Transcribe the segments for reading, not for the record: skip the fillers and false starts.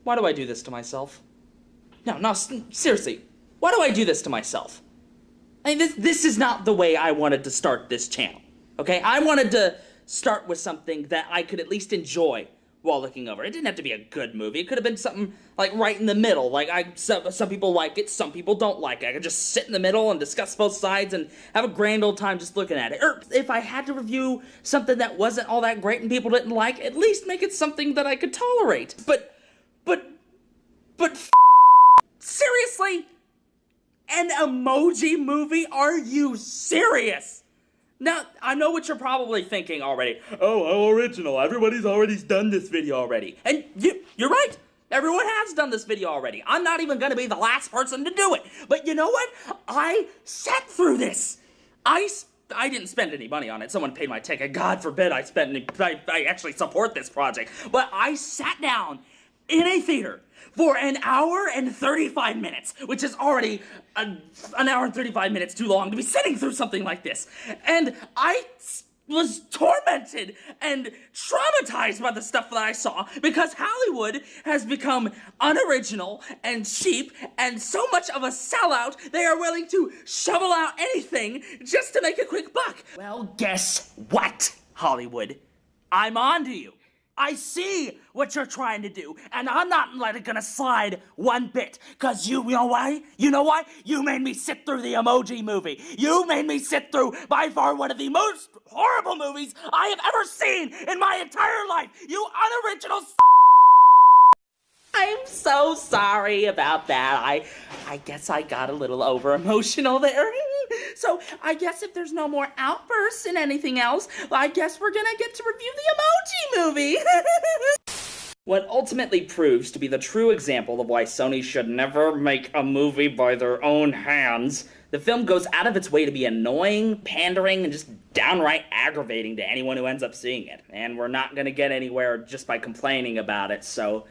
Why do I do this to myself? No, seriously. Why do I do this to myself? I mean, this is not the way I wanted to start this channel, okay? I wanted to start with something that I could at least enjoy while looking over. It didn't have to be a good movie. It could have been something, like, right in the middle. Like, some people like it, some people don't like it. I could just sit in the middle and discuss both sides and have a grand old time just looking at it. Or if I had to review something that wasn't all that great and people didn't like, at least make it something that I could tolerate. But seriously? An Emoji movie? Are you serious? Now, I know what you're probably thinking already. Oh, how original. Everybody's already done this video already. And you're right. Everyone has done this video already. I'm not even going to be the last person to do it. But you know what? I sat through this. I didn't spend any money on it. Someone paid my ticket. God forbid I actually support this project. But I sat down in a theater for an hour and 35 minutes, which is already an hour and 35 minutes too long to be sitting through something like this. And I was tormented and traumatized by the stuff that I saw because Hollywood has become unoriginal and cheap and so much of a sellout they are willing to shovel out anything just to make a quick buck. Well, guess what, Hollywood? I'm on to you. I see what you're trying to do, and I'm not gonna slide one bit, cause you know why? You know why? You made me sit through the Emoji movie. You made me sit through, by far, one of the most horrible movies I have ever seen in my entire life. You unoriginal I'm so sorry about that. I guess I got a little over-emotional there. So, I guess if there's no more outbursts and anything else, I guess we're gonna get to review the Emoji movie. What ultimately proves to be the true example of why Sony should never make a movie by their own hands, the film goes out of its way to be annoying, pandering, and just downright aggravating to anyone who ends up seeing it. And we're not gonna get anywhere just by complaining about it, so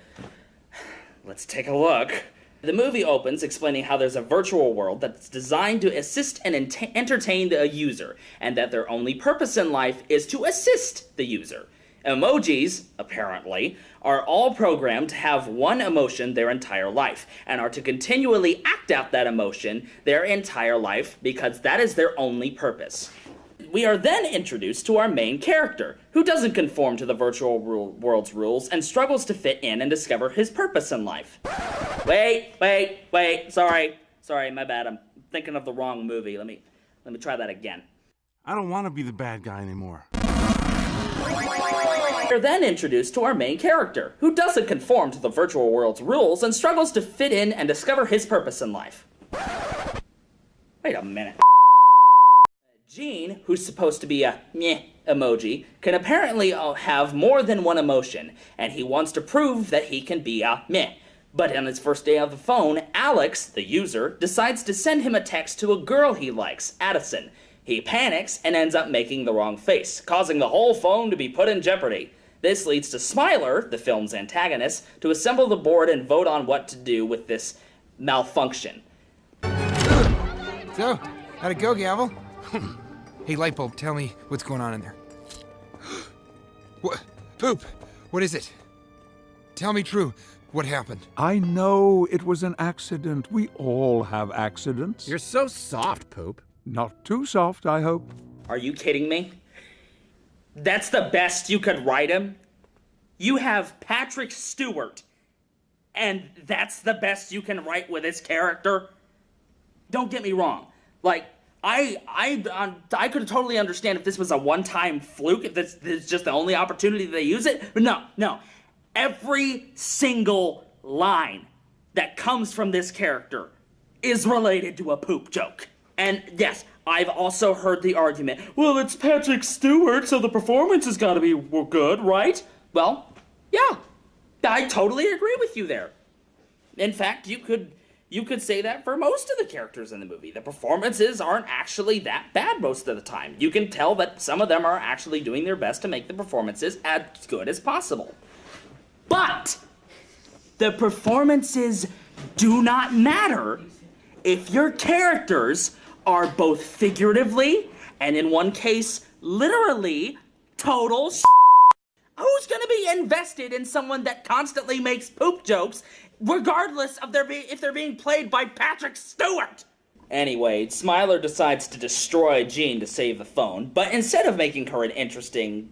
let's take a look. The movie opens explaining how there's a virtual world that's designed to assist and entertain the user, and that their only purpose in life is to assist the user. Emojis, apparently, are all programmed to have one emotion their entire life, and are to continually act out that emotion their entire life because that is their only purpose. We are then introduced to our main character, who doesn't conform to the virtual world's rules and struggles to fit in and discover his purpose in life. Wait, sorry, my bad, I'm thinking of the wrong movie. Let me try that again. I don't want to be the bad guy anymore. We're then introduced to our main character, who doesn't conform to the virtual world's rules and struggles to fit in and discover his purpose in life. Wait a minute. Gene, who's supposed to be a meh emoji, can apparently have more than one emotion, and he wants to prove that he can be a meh. But on his first day on the phone, Alex, the user, decides to send him a text to a girl he likes, Addison. He panics and ends up making the wrong face, causing the whole phone to be put in jeopardy. This leads to Smiler, the film's antagonist, to assemble the board and vote on what to do with this malfunction. So, how'd it go, Gavel? Hey, Lightbulb, tell me what's going on in there. What? Poop! What is it? Tell me true. What happened? I know it was an accident. We all have accidents. You're so soft, Poop. Not too soft, I hope. Are you kidding me? That's the best you could write him? You have Patrick Stewart, and that's the best you can write with his character? Don't get me wrong. Like, I could totally understand if this was a one-time fluke, if this is just the only opportunity they use it, but no. Every single line that comes from this character is related to a poop joke. And yes, I've also heard the argument, well, it's Patrick Stewart, so the performance has got to be good, right? Well, yeah, I totally agree with you there. In fact, you could say that for most of the characters in the movie. The performances aren't actually that bad most of the time. You can tell that some of them are actually doing their best to make the performances as good as possible. But the performances do not matter if your characters are both figuratively, and in one case, literally, total shit. Who's gonna be fully invested in someone that constantly makes poop jokes, regardless of if they're being played by Patrick Stewart. Anyway, Smiler decides to destroy Jean to save the phone, but instead of making her an interesting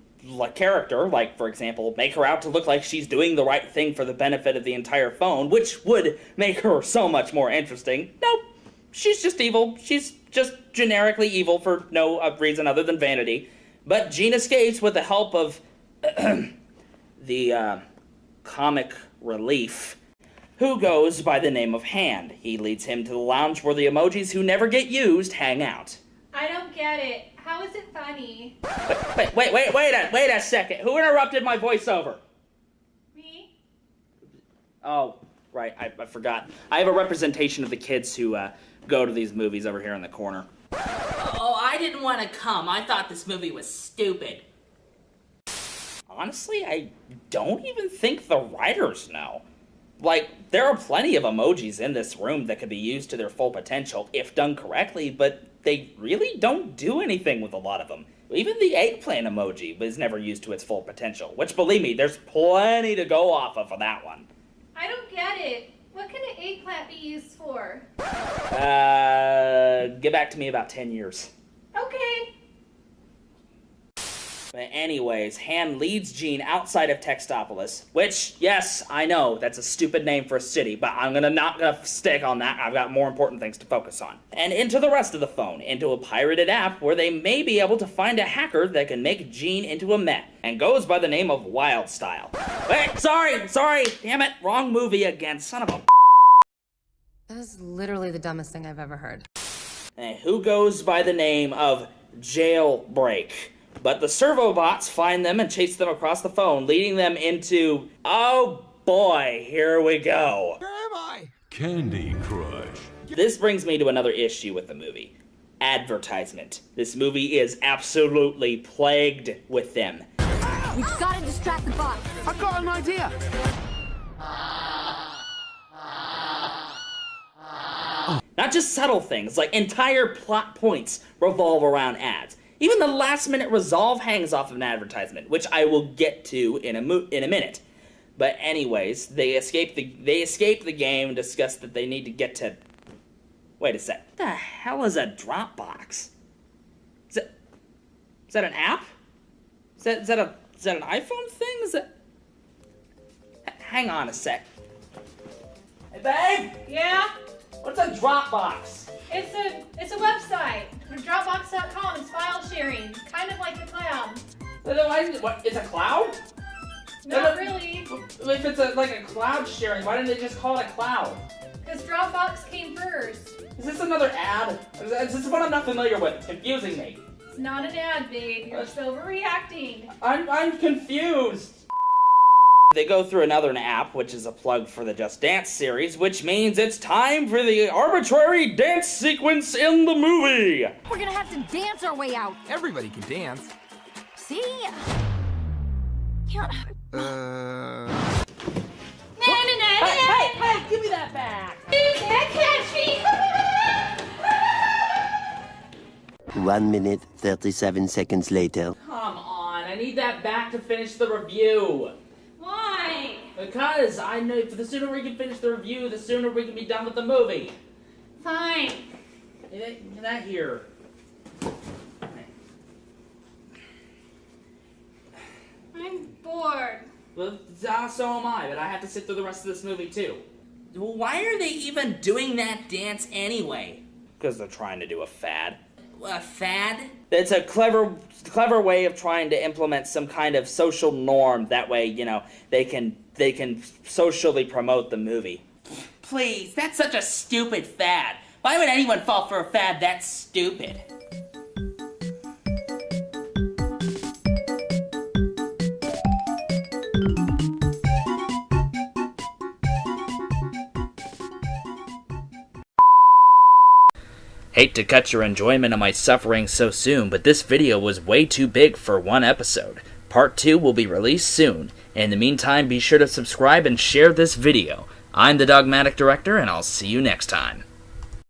character, like, for example, make her out to look like she's doing the right thing for the benefit of the entire phone, which would make her so much more interesting, nope, she's just evil. She's just generically evil for no reason other than vanity. But Jean escapes with the help of the comic relief, who goes by the name of Hand. He leads him to the lounge where the emojis who never get used hang out. I don't get it. How is it funny? Wait a second. Who interrupted my voiceover? Me? Oh, right, I forgot. I have a representation of the kids who go to these movies over here in the corner. Oh, I didn't want to come. I thought this movie was stupid. Honestly, I don't even think the writers know. Like, there are plenty of emojis in this room that could be used to their full potential if done correctly, but they really don't do anything with a lot of them. Even the eggplant emoji was never used to its full potential, which, believe me, there's plenty to go off of for that one. I don't get it. What can an eggplant be used for? Get back to me about 10 years. Okay. But anyways, Han leads Jean outside of Textopolis, which, yes, I know, that's a stupid name for a city, but I'm not gonna stick on that. I've got more important things to focus on. And into the rest of the phone, into a pirated app where they may be able to find a hacker that can make Jean into a Met, and goes by the name of Wildstyle. Wait, sorry, damn it, wrong movie again, son of a... That is literally the dumbest thing I've ever heard. And who goes by the name of Jailbreak. But the servo bots find them and chase them across the phone, leading them into... Oh boy, here we go. Where am I? Candy Crush. This brings me to another issue with the movie. Advertisement. This movie is absolutely plagued with them. We've got to distract the bot. I've got an idea. Not just subtle things, like entire plot points revolve around ads. Even the last-minute resolve hangs off of an advertisement, which I will get to in a minute. But anyways, they escape the game and discuss that they need to get to... Wait a sec. What the hell is a Dropbox? Is that an app? Is that an iPhone thing? Is that... Hang on a sec. Hey, babe! Yeah? What's a Dropbox? It's a website. Dropbox.com is file sharing. Kind of like the cloud. What? It's a cloud? Not really. If it's like a cloud sharing, why didn't they just call it a cloud? Because Dropbox came first. Is this another ad? Is this what I'm not familiar with? It's confusing me. It's not an ad, babe. You're overreacting. I'm confused. They go through another app, which is a plug for the Just Dance series, which means it's time for the arbitrary dance sequence in the movie. We're gonna have to dance our way out. Everybody can dance. See? Can't... Hey, give me that back. You can't catch me. 1 minute, 37 seconds later. Come on, I need that back to finish the review. Why? Because I know the sooner we can finish the review, the sooner we can be done with the movie. Fine. Get that here. I'm bored. Well, so am I, but I have to sit through the rest of this movie too. Well, why are they even doing that dance anyway? Because they're trying to do a fad. A fad? It's a clever way of trying to implement some kind of social norm. That way, you know, they can socially promote the movie. Please, that's such a stupid fad. Why would anyone fall for a fad that's stupid? Hate to cut your enjoyment of my suffering so soon, but this video was way too big for one episode. Part 2 will be released soon. In the meantime, be sure to subscribe and share this video. I'm the Dogmatic Director, and I'll see you next time.